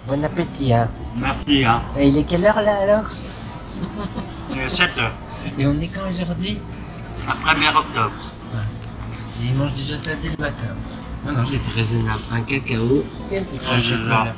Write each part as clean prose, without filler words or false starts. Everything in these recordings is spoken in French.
Bon appétit, hein. Merci, hein. Et il est quelle heure là alors? 7 heures, Et on est quand aujourd'hui? après 1er octobre. Et il mange déjà ça dès le matin. Non, non, j'étais raisonnable. Un cacao et un petit pain au chocolat.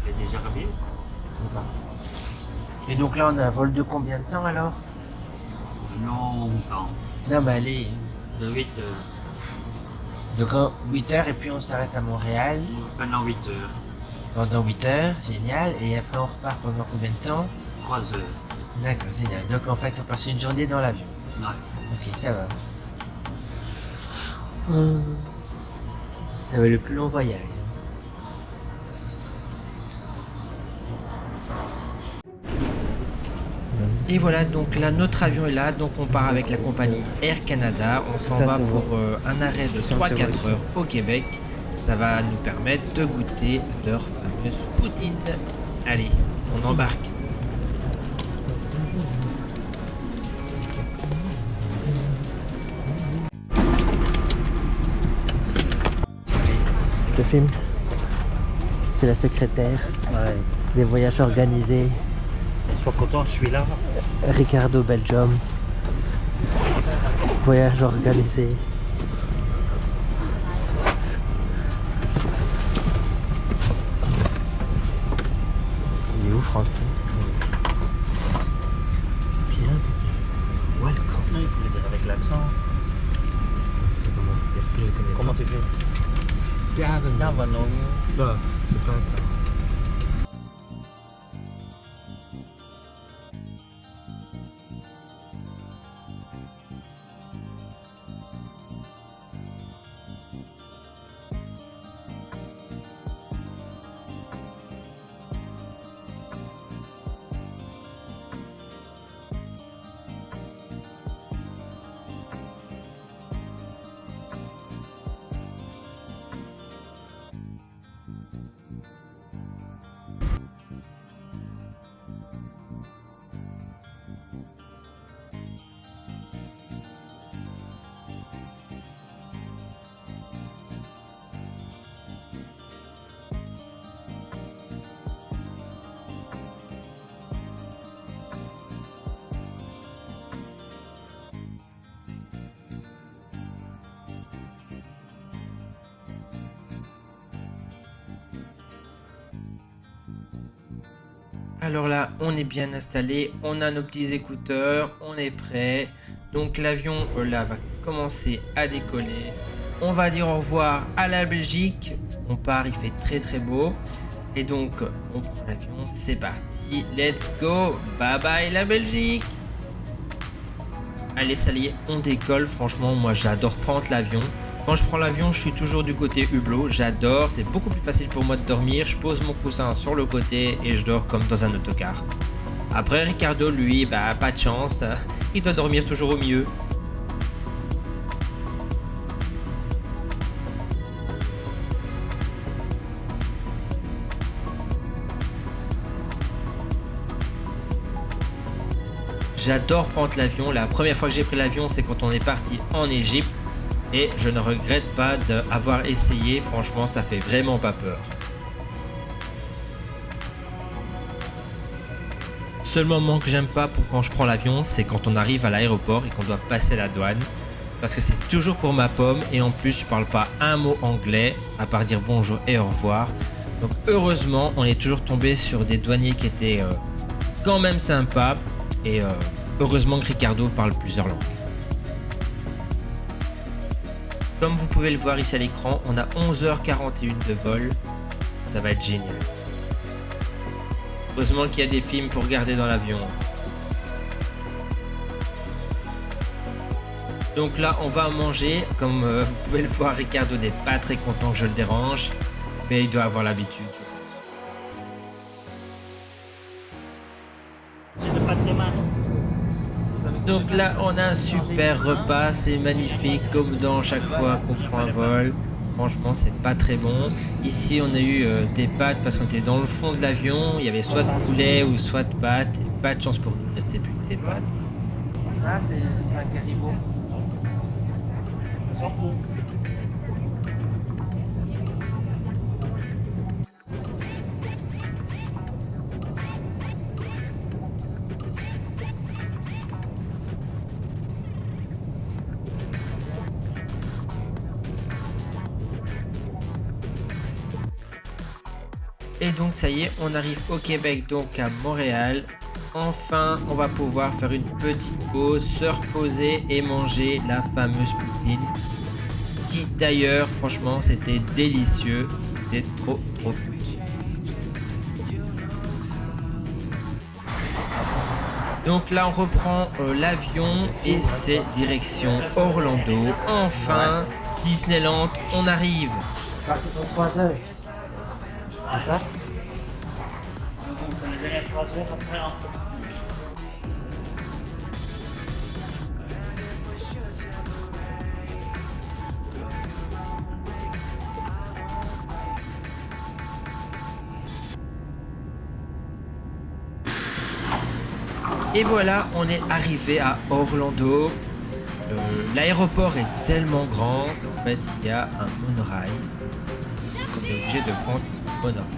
J'ai déjà remis. Et donc là, on a un vol de combien de temps alors? Longtemps. Non, mais allez. De 8 heures. Donc 8 heures et puis on s'arrête à Montréal Pendant 8 heures. pendant 8 heures, génial. Et après on repart pendant combien de temps? 3 heures. D'accord, génial. Donc en fait, on passe une journée dans l'avion. Ouais. Ok, ça va. Ça va être le plus long voyage. Et voilà, donc là, notre avion est là, donc on part avec la compagnie Air Canada. On s'en va pour un arrêt de 3-4 heures au Québec. Ça va nous permettre de goûter leur fameuse poutine. Allez, on embarque. Je te filme. C'est la secrétaire Ouais. des voyages organisés, Sois content, je suis là. Ricardo Belgium. Voyage organisé. Il est où français? Bienvenue. Welcome. Non, il faut le dire avec l'accent. Comment tu fais? Bienvenue. Non, c'est pas ça. Alors là, on est bien installé, on a nos petits écouteurs, on est prêt. Donc l'avion là va commencer à décoller. On va dire au revoir à la Belgique. On part, il fait très très beau. Et donc on prend l'avion, c'est parti. Let's go, bye bye la Belgique. Allez, ça y est, on décolle. Franchement, moi j'adore prendre l'avion. Quand je prends l'avion, je suis toujours du côté hublot. J'adore, c'est beaucoup plus facile pour moi de dormir. Je pose mon coussin sur le côté et je dors comme dans un autocar. Après, Ricardo, lui, bah pas de chance. Il doit dormir toujours au milieu. J'adore prendre l'avion. La première fois que j'ai pris l'avion, c'est quand on est parti en Égypte. Et je ne regrette pas d'avoir essayé. Franchement, ça fait vraiment pas peur. Seul moment que j'aime pas pour quand je prends l'avion, c'est quand on arrive à l'aéroport et qu'on doit passer la douane. parce que c'est toujours pour ma pomme et en plus je parle pas un mot anglais à part dire bonjour et au revoir. Donc heureusement on est toujours tombé sur des douaniers qui étaient quand même sympas et heureusement que Ricardo parle plusieurs langues. Comme vous pouvez le voir ici à l'écran, on a 11h41 de vol, ça va être génial. Heureusement qu'il y a des films pour regarder dans l'avion. Donc là on va manger, comme vous pouvez le voir, Ricardo n'est pas très content que je le dérange, mais il doit avoir l'habitude je pense. J'ai de pâtes tomates. Donc là on a un super repas, c'est magnifique comme dans chaque fois qu'on prend un vol. Franchement c'est pas très bon. Ici on a eu des pâtes parce qu'on était dans le fond de l'avion, il y avait soit de poulet ou soit de pâtes, et pas de chance pour nous, il restait plus que des pâtes. Ah, c'est un caribou. Et donc ça y est, on arrive au Québec, donc à Montréal. Enfin, on va pouvoir faire une petite pause, se reposer et manger la fameuse poutine. Qui d'ailleurs, franchement, c'était délicieux. C'était trop. Donc là, on reprend l'avion et c'est direction Orlando. Enfin, Disneyland, on arrive. C'est ça? Et voilà, on est arrivé à Orlando. L'aéroport est tellement grand qu'en fait, il y a un monorail. Donc on est obligé de prendre le monorail.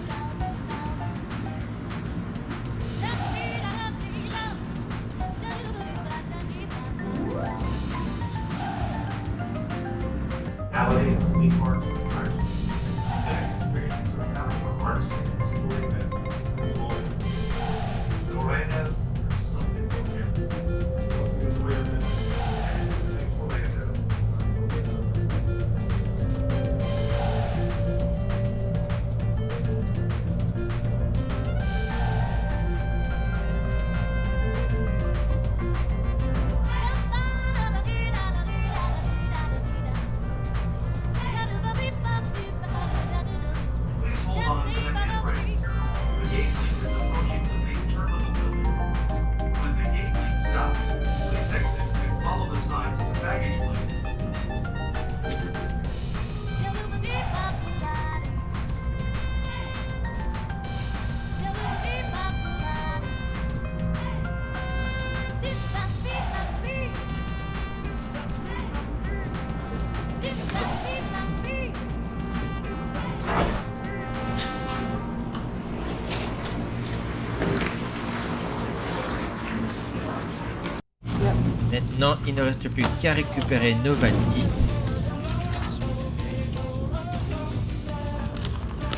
Maintenant, il ne reste plus qu'à récupérer nos valises.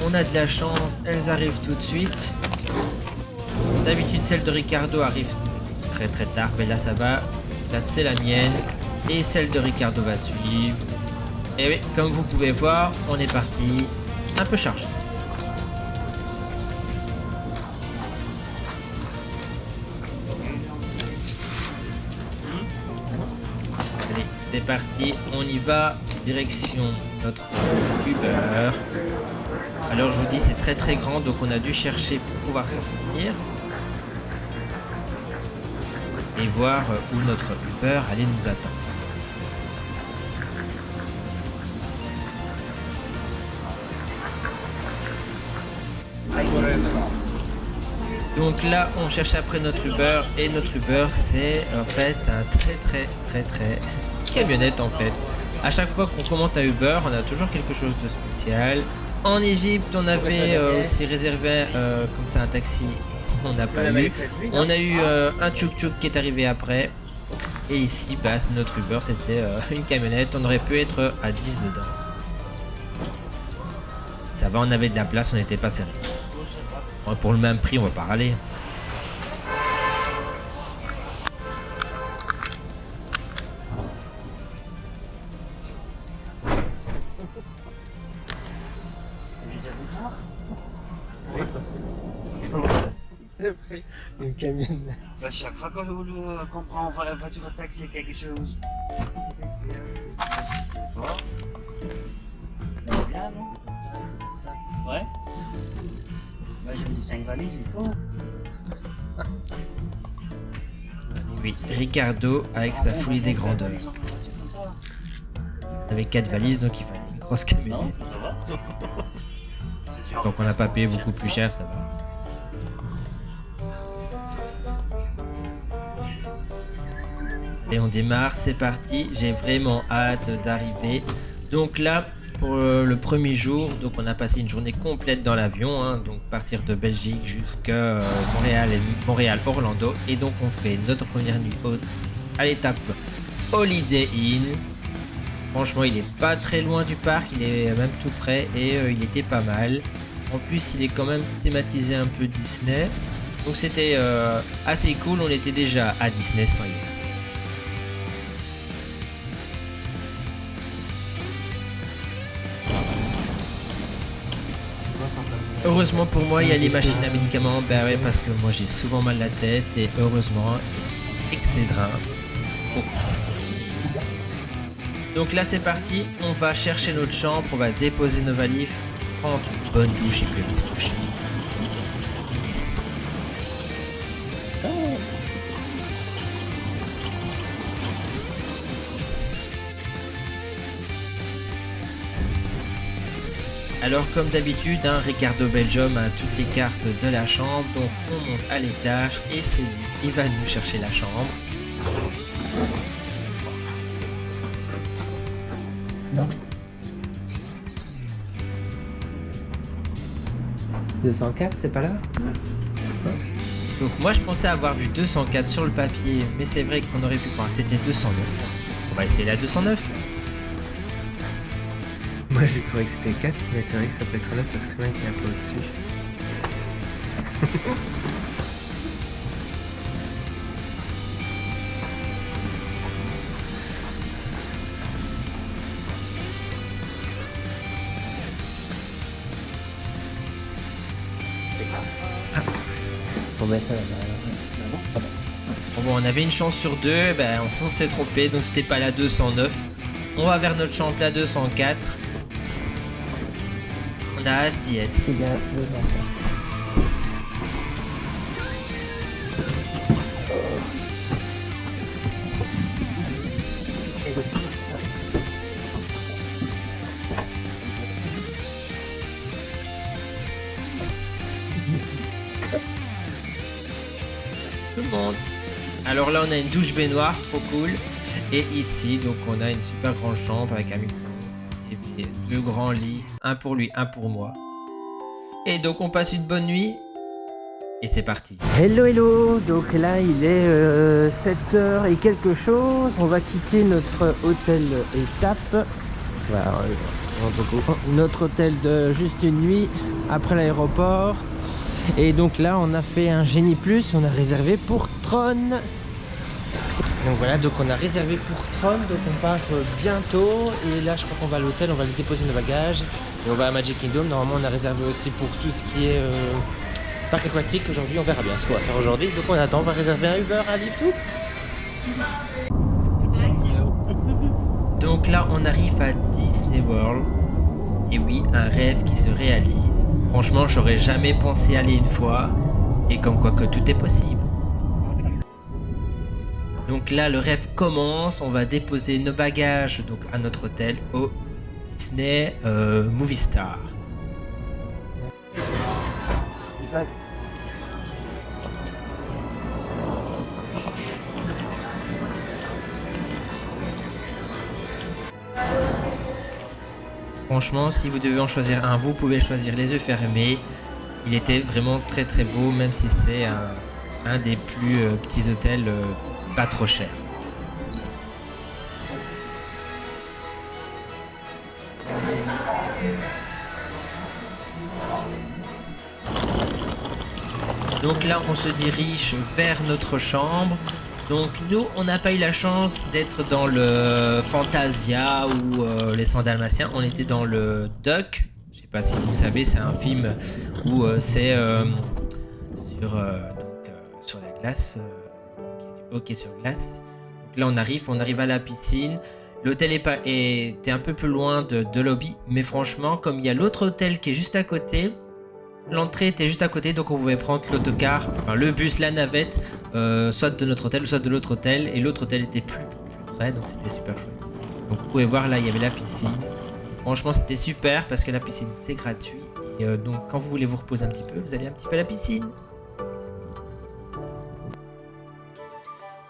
On a de la chance, elles arrivent tout de suite. D'habitude, celle de Ricardo arrive très tard, mais là ça va. Là c'est la mienne et celle de Ricardo va suivre. Et oui, comme vous pouvez voir, on est parti un peu chargé. Allez, c'est parti, on y va, direction notre Uber. Alors je vous dis, c'est très grand, donc on a dû chercher pour pouvoir sortir et voir où notre Uber allait nous attendre. Donc là, on cherche après notre Uber et notre Uber, c'est en fait un très camionnette en fait. À chaque fois qu'on commente à Uber, on a toujours quelque chose de spécial. En Égypte, on avait aussi réservé comme ça un taxi, on n'a pas eu. On a eu un tchouk-tchouk qui est arrivé après. Et ici, bah, notre Uber, c'était une camionnette. On aurait pu être à 10 dedans. Ça va, on avait de la place, on n'était pas serré. Bon, pour le même prix, on va pas râler. Oui, ça se fait. Une camionnette. Bah, chaque fois qu'on prend une voiture de taxi quelque chose. Je sais pas. Bien, non? Ouais. Bah, j'ai mis 5 valises, il faut. Oui, Ricardo avec sa folie des grandeurs. On avait 4 valises, donc il fallait une grosse Non, camionnette. ça va. C'est sûr. Donc on n'a pas payé beaucoup plus cher, ça va. Et on démarre, c'est parti. J'ai vraiment hâte d'arriver. Donc là, pour le premier jour, donc on a passé une journée complète dans l'avion, hein, donc partir de Belgique jusqu'à Montréal et Montréal-Orlando. Et donc on fait notre première nuit à l'étape Holiday Inn. Franchement, il est pas très loin du parc, il est même tout près et il était pas mal. En plus, il est quand même thématisé un peu Disney. Donc c'était assez cool, on était déjà à Disney sans y être. Heureusement pour moi, il y a les machines à médicaments, bah ouais, parce que moi j'ai souvent mal à la tête et heureusement, Excedrin. Beaucoup. Donc là c'est parti, on va chercher notre chambre, on va déposer nos valises, prendre une bonne douche et puis aller se coucher. Alors comme d'habitude, hein, Ricardo Belgium a toutes les cartes de la chambre, donc on monte à l'étage et c'est lui qui va nous chercher la chambre. Non. 204, c'est pas là? Donc moi je pensais avoir vu 204 sur le papier, mais c'est vrai qu'on aurait pu croire que c'était 209. On va essayer la 209. Moi j'ai cru que c'était 4, mais c'est vrai que ça peut être 9 parce que sinon il est un peu au-dessus. Bon ben ça va. Bon, on avait une chance sur deux, ben on s'est trompé, donc c'était pas la 209. On va vers notre chambre, la 204. On a hâte d'y être. C'est bien, 204. Tout le monde. Alors là on a une douche baignoire, trop cool. Et ici donc on a une super grande chambre avec un micro-ondes et deux grands lits, un pour lui, un pour moi. Et donc on passe une bonne nuit. Et c'est parti. Hello hello, donc là il est 7h et quelque chose, on va quitter notre hôtel étape. Voilà, notre hôtel de juste une nuit après l'aéroport. Et donc là on a fait un Génie Plus, on a réservé pour Tron. Donc voilà, donc on a réservé pour Tron, donc on part bientôt. Et là je crois qu'on va à l'hôtel, on va lui déposer nos bagages. Et on va à Magic Kingdom, normalement on a réservé aussi pour tout ce qui est parc aquatique. Aujourd'hui on verra bien ce qu'on va faire aujourd'hui. Donc on attend, on va réserver un Uber, un Lyft, tout. Donc là on arrive à Disney World. Et oui, un rêve qui se réalise. Franchement, j'aurais jamais pensé aller une fois. Et comme quoi que tout est possible. Donc là, le rêve commence. On va déposer nos bagages donc, à notre hôtel au Disney Movie Star. Franchement, si vous devez en choisir un, vous pouvez choisir les yeux fermés. Il était vraiment très très beau, même si c'est un des plus petits hôtels pas trop chers. Donc là, on se dirige vers notre chambre. Donc nous, on n'a pas eu la chance d'être dans le Fantasia ou les 100 Dalmatiens. On était dans le Duck. Je sais pas si vous savez, c'est un film où c'est sur la glace, du hockey sur glace. Donc là, on arrive à la piscine. L'hôtel était un peu plus loin de lobby, mais franchement, comme il y a l'autre hôtel qui est juste à côté, l'entrée était juste à côté, donc on pouvait prendre l'autocar, enfin le bus, la navette, soit de notre hôtel, soit de l'autre hôtel, et l'autre hôtel était plus près, donc c'était super chouette. Donc vous pouvez voir là, il y avait la piscine. Franchement, c'était super parce que la piscine c'est gratuit, et donc quand vous voulez vous reposer un petit peu, vous allez un petit peu à la piscine.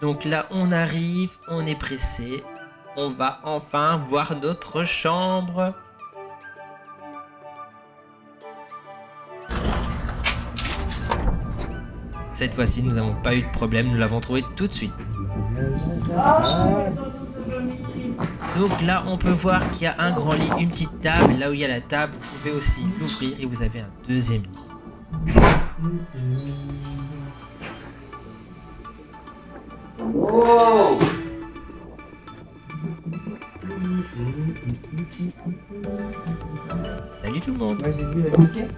Donc là, on arrive, on est pressé, on va enfin voir notre chambre. Cette fois-ci, nous n'avons pas eu de problème, nous l'avons trouvé tout de suite. Donc là, on peut voir qu'il y a un grand lit, une petite table. Là où il y a la table, vous pouvez aussi l'ouvrir et vous avez un deuxième lit. Wow. Salut tout le monde. Ouais, j'ai vu la bouquet.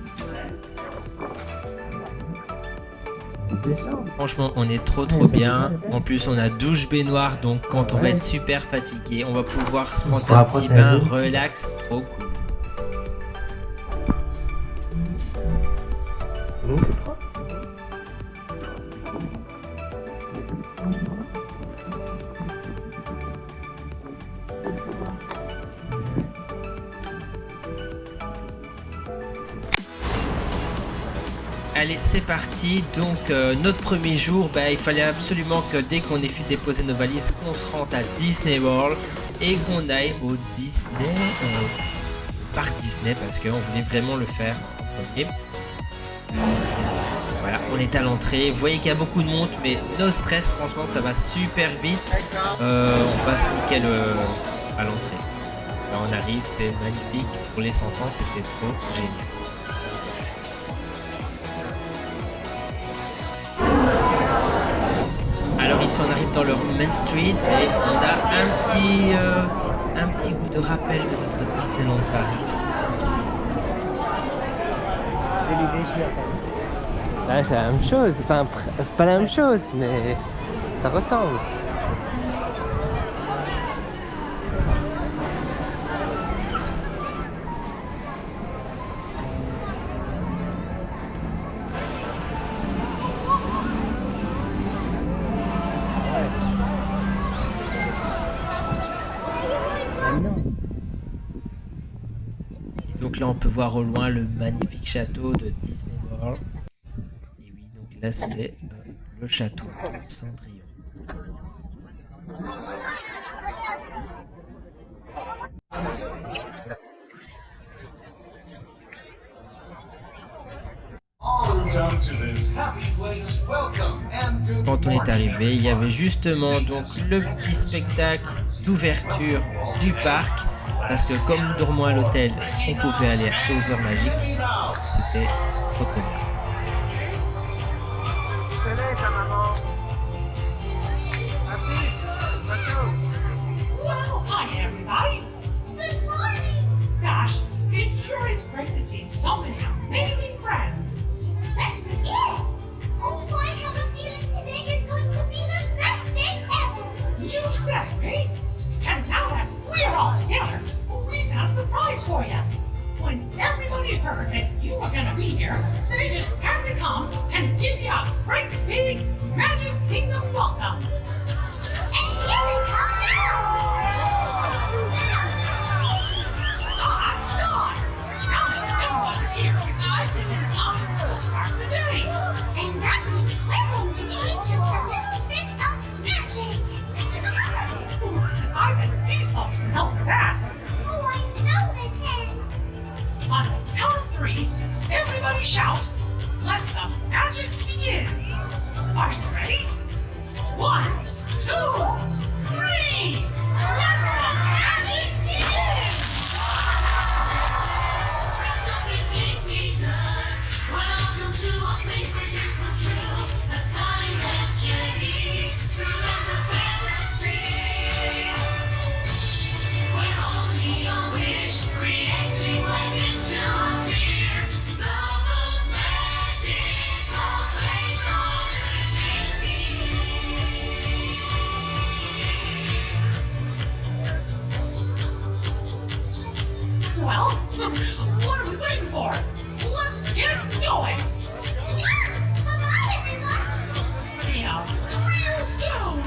Franchement, on est trop bien. En plus, on a douche baignoire, donc quand on va être super fatigué, on va pouvoir se prendre un petit bain relax, trop cool. Allez, c'est parti. Donc notre premier jour, il fallait absolument que dès qu'on ait fini de déposer nos valises, qu'on se rende à Disney World et qu'on aille au Disney parc Disney, parce qu'on voulait vraiment le faire en premier. Voilà, on est à l'entrée. Vous voyez qu'il y a beaucoup de monde, mais no stress, franchement ça va super vite. On passe nickel à l'entrée. Là on arrive, c'est magnifique. Pour les 100 ans, c'était trop génial. Alors ici on arrive dans le Main Street et on a un petit goût de rappel de notre Disneyland Paris. Là, c'est la même chose. Enfin, c'est pas la même chose, mais ça ressemble. Donc là on peut voir au loin le magnifique château de Disney World. Et oui, donc là c'est le château de Cendrillon. Quand on est arrivé, il y avait justement donc le petit spectacle d'ouverture du parc, parce que comme nous dormons à l'hôtel, on pouvait aller aux heures magiques. C'était trop bien. Well, hi everybody. Good morning. Gosh, it sure is great to see so many amazing friends. Certainly is. Oh, I have a feeling today is going to be the best day ever. You said it, me. And now that we're all together, we've got a surprise for you. When everybody heard that you were going to be here, they just had to come and give you a great big Magic Kingdom welcome. And here we come now. God! Now that everyone's here, I think it's time to start the day. And that means we're going to need just a little bit of magic. I bet these folks can help with that. Oh, I know they can. On the count of 3, everybody shout, let the magic begin. Are you ready? 1, 2, 3! Let the magic begin. Welcome to a place where dreams come true. going. Bye-bye, everyone. See you real soon.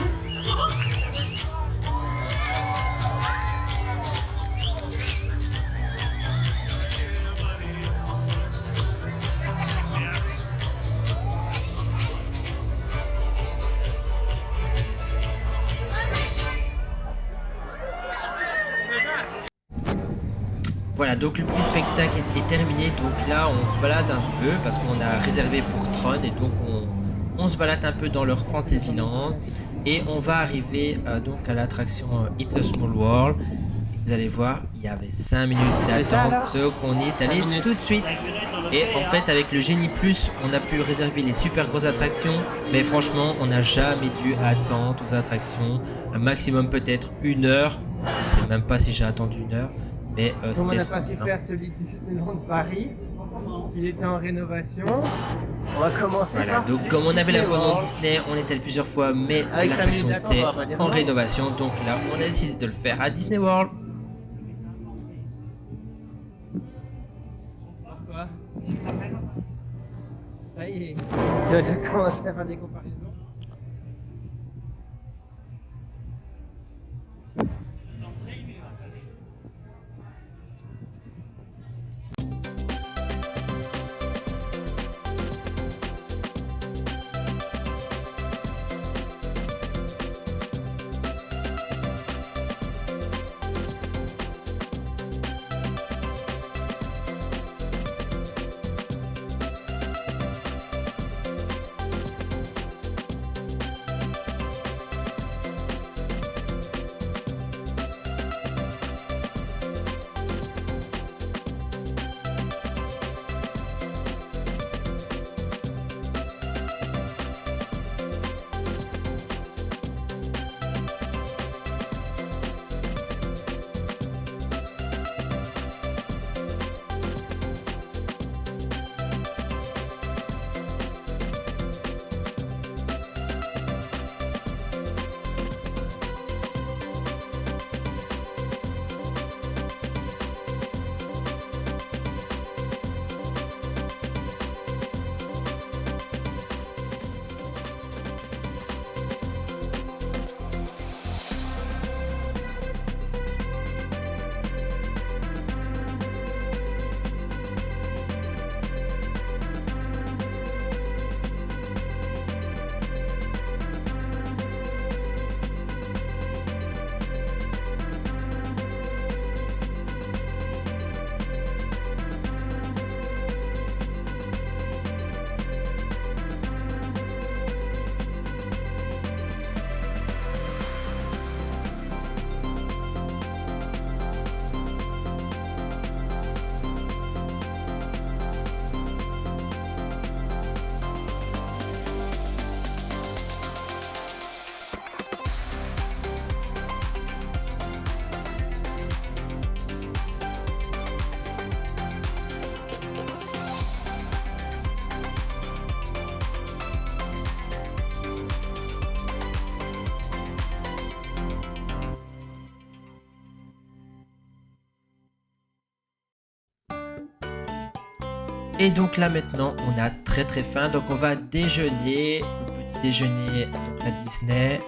Voilà, donc le petit spectacle est terminé. Donc là, on se balade un peu parce qu'on a réservé pour Tron et donc on se balade un peu dans leur Fantasyland et on va arriver donc à l'attraction It's a Small World. Et vous allez voir, il y avait 5 minutes d'attente, donc on y est allé tout de suite. Et en fait, avec le Génie Plus, on a pu réserver les super grosses attractions, mais franchement, on n'a jamais dû attendre aux attractions, un maximum peut-être 1 heure. Je sais même pas si j'ai attendu 1 heure. Mais Comme on c'était n'a trop pas pu bien. faire celui du Disneyland de Paris, il était en rénovation. On va commencer Voilà, par donc comme on avait l'abonnement Disney, on était allé plusieurs fois, mais Avec l'attraction Samuel Jackson, était on va pas dire en non. rénovation. Donc là, on a décidé de le faire à Disney World. Pourquoi? Ça y est, tu as déjà commencé à faire des comparaisons. Et donc là maintenant, on a très faim, donc on va déjeuner, le petit déjeuner donc à Disney.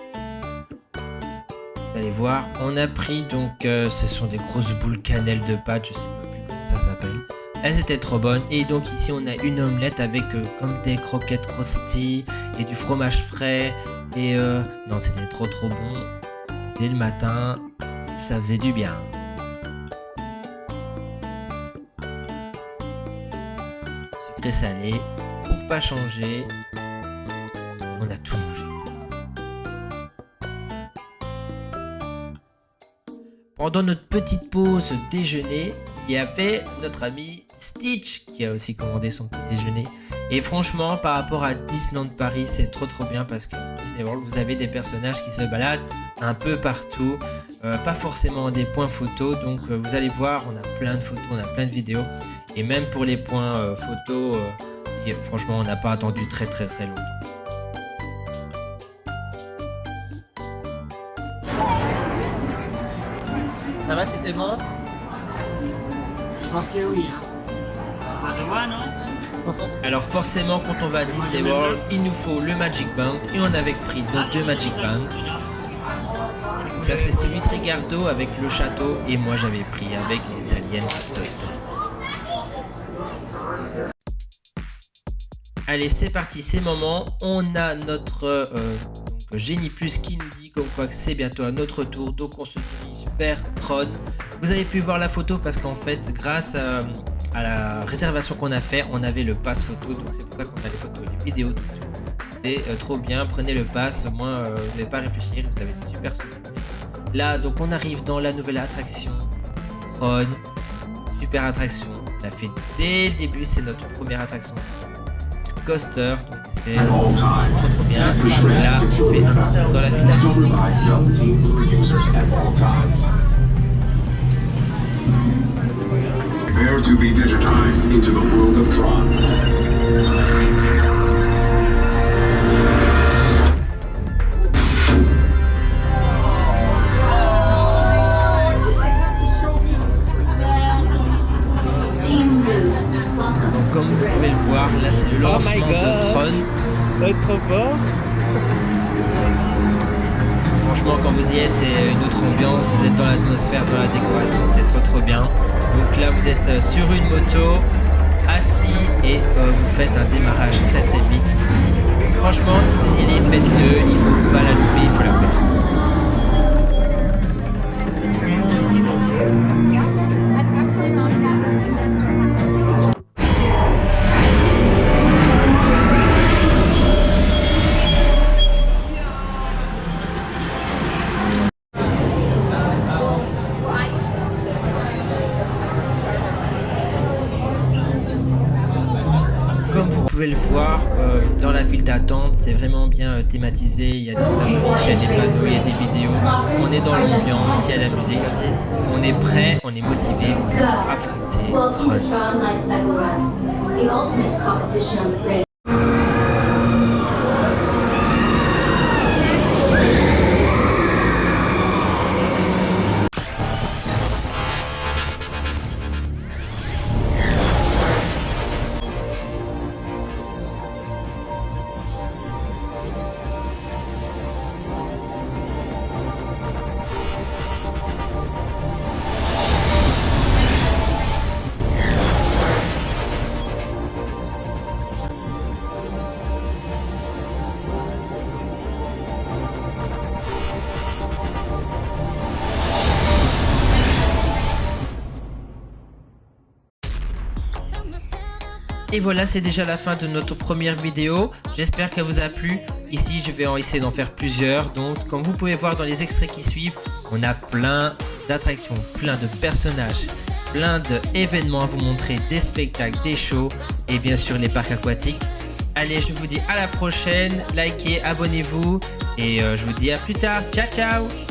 Vous allez voir, on a pris donc, ce sont des grosses boules cannelle de pâtes, je sais pas plus comment ça s'appelle. Elles étaient trop bonnes. Et donc ici on a une omelette avec comme des croquettes rosti et du fromage frais. Et non, c'était trop bon. Dès le matin, ça faisait du bien. Sucré salé, pour pas changer, on a tout mangé. Pendant notre petite pause déjeuner, il y avait notre ami Stitch qui a aussi commandé son petit déjeuner. Et franchement, par rapport à Disneyland Paris, c'est trop bien parce que Disney World, vous avez des personnages qui se baladent un peu partout, pas forcément des points photos. Donc vous allez voir, on a plein de photos, on a plein de vidéos. Et même pour les points photos, franchement, on n'a pas attendu très longtemps. Ça va, c'était bon? Je pense que oui. Hein. Ça te voit, non? Alors forcément, quand on va à Disney World, il nous faut le Magic Band et on avait pris nos 2 Magic Bands. Ça c'est celui de Ricardo avec le château et moi j'avais pris avec les aliens de Toy Story. Allez, c'est parti, c'est moment. On a notre Génie Plus qui nous dit comme quoi que c'est bientôt à notre tour. Donc on se dirige vers Tron. Vous avez pu voir la photo parce qu'en fait, grâce à la réservation qu'on a fait, on avait le pass photo. Donc c'est pour ça qu'on a les photos et les vidéos. C'était trop bien. Prenez le pass, au moins vous n'avez pas à réfléchir. Vous avez des super souvenirs. Là, donc on arrive dans la nouvelle attraction Tron. Super attraction. On l'a fait dès le début. C'est notre première attraction. Coaster, donc c'était trop bien. Et donc là, on fait un petit tour dans la file d'attente. Prepare to be digitized into the world of Tron. Donc comme vous pouvez le voir, là c'est le lancement de Tron. Trop fort. Franchement, quand vous y êtes, c'est une autre ambiance. Vous êtes dans l'atmosphère, dans la décoration, c'est trop bien. Donc là, vous êtes sur une moto, assis et vous faites un démarrage très vite. Franchement, si vous y allez, faites-le. Il faut pas la louper, il faut la faire. Comme vous pouvez le voir, dans la file d'attente, c'est vraiment bien thématisé. Il y a des affiches, il y a des panneaux, il y a des vidéos. On est dans l'ambiance, il y a la musique. On est prêt, on est motivé pour affronter Tron. Light Cycle Run, the ultimate competition on the grid. Et voilà, c'est déjà la fin de notre première vidéo. J'espère qu'elle vous a plu. Ici, je vais essayer d'en faire plusieurs. Donc, comme vous pouvez voir dans les extraits qui suivent, on a plein d'attractions, plein de personnages, plein d'événements à vous montrer, des spectacles, des shows et bien sûr les parcs aquatiques. Allez, je vous dis à la prochaine. Likez, abonnez-vous et je vous dis à plus tard. Ciao, ciao!